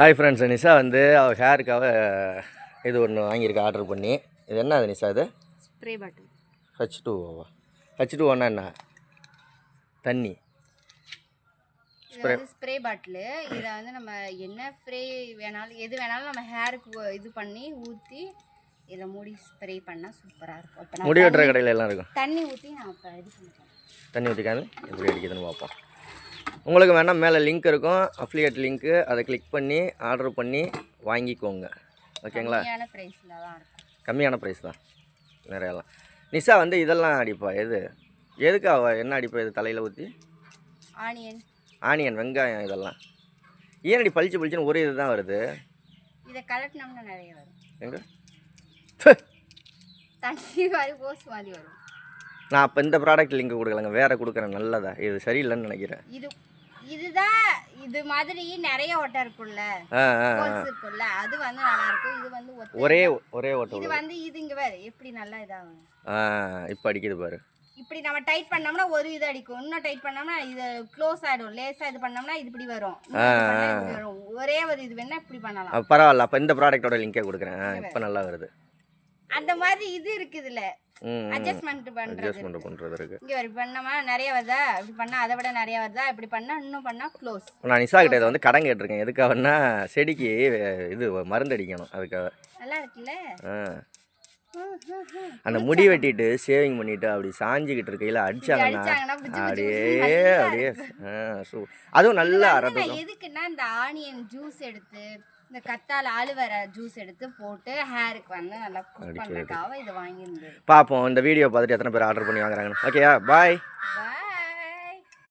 Hi friends, Nisha வந்து அவள் ஹேருக்காக இது ஒன்று வாங்கியிருக்கா ஆர்டர் பண்ணி. இது என்ன அது நிஷா? இது ஸ்ப்ரே பாட்டில் H2O. H2Oன்னா என்ன? தண்ணி ஸ்ப்ரே பாட்டில். இதை வந்து நம்ம என்ன ஸ்ப்ரே வேணாலும் எது வேணாலும் நம்ம ஹேருக்கு இது பண்ணி ஊற்றி இதை மூடி ஸ்ப்ரே பண்ணால் சூப்பராக இருக்கும். முடி வெட்டுற கடையில் எல்லாம் இருக்கும். தண்ணி ஊற்றி நான் இப்போ இது பண்ணிக்கிறேன். தண்ணி ஊற்றிக்காது எப்படி அடிக்குதுன்னு பார்ப்போம். உங்களுக்கு வேணால் மேலே லிங்க் இருக்கும், அஃபிலியேட் லிங்க்கு. அதை கிளிக் பண்ணி ஆர்டர் பண்ணி வாங்கிக்கோங்க. ஓகேங்களா? கம்மியான ப்ரைஸில் தான் இருக்கும். கம்மியான ப்ரைஸ் தான் நிறையலாம். நிஷா வந்து இதெல்லாம் அடிப்பா. எதுக்கு அவள் என்ன அடிப்பா? இது தலையில் ஊற்றி ஆனியன் வெங்காயம் இதெல்லாம் ஏன் அடி பளிச்சு பளிச்சுன்னு ஒரு இது தான் வருது. இதை கலட்டினோம்னா நிறைய வரும். எங்கே தண்ணி மாதிரி போஸ் மாதிரி வரும். நான் அப்போ இந்த ப்ராடக்ட் லிங்க் கொடுக்கலங்க, வேறு கொடுக்குறேன். நல்லதா? இது சரியில்லைன்னு நினைக்கிறேன். இதுதான் இது மாதிரி நிறைய ஓட்டை இருக்குல்ல, இருக்குல்ல, அது வந்து நல்லா இருக்கும். இது வந்து ஒரே ஓட்டை. இது வந்து இது இங்க பாரு எப்படி நல்லா இதாகும். இப்போ அடிக்குது பாரு. இப்படி நம்ம டைட் பண்ணோம்னா ஒரு இது அடிக்கும், இன்னும் டைட் பண்ணோம்னா இது க்ளோஸ் ஆயிடும். லேசா இது பண்ணோம்னா இது இப்படி வரும். ஒரே ஒரு இது வேணா இப்படி பண்ணலாம். பரவாயில்ல. அப்போ இந்த ப்ராடக்டோட லிங்கே கொடுக்குறேன். இப்போ நல்லா வருது. அந்த மாதிரி இது இருக்குதுல்ல, அட்ஜஸ்ட்மென்ட் பண்றது இருக்கு. இங்க வர பண்ணமா நிறைய வருதா, இப்படி பண்ணா அதை விட நிறைய வருதா, இப்படி பண்ணா இன்னும் பண்ணா க்ளோஸ். நான் நிஷா கிட்ட இதை வந்து கடன் கேட்டிருக்கேன். எதுக்காகனா செடிக்கு இது மருந்து அடிக்கணும். அதுக்காக நல்லா இருக்குல்ல. அந்த முடி வெட்டிட்டு ஷேவிங் பண்ணிட்டு அப்படி சாஞ்சிக்கிட்டு இருக்கையில அடிச்சாங்கன்னா அப்படியே அதுவும் நல்லா அரைக்கும். எதுக்குன்னா இந்த ஆனியன் ஜூஸ் எடுத்து, இந்த கத்தால ஆலுவேரா ஜூஸ் எடுத்து போட்டு ஹேருக்கு வந்து நல்லா புஷ் பண்றதுக்காக இதை வாங்கியிருந்தேன். பார்ப்போம் இந்த வீடியோ பார்த்துட்டு எத்தனை பேர் ஆர்டர் பண்ணி வாங்குறாங்கன்னு. ஓகேயா? பாய்.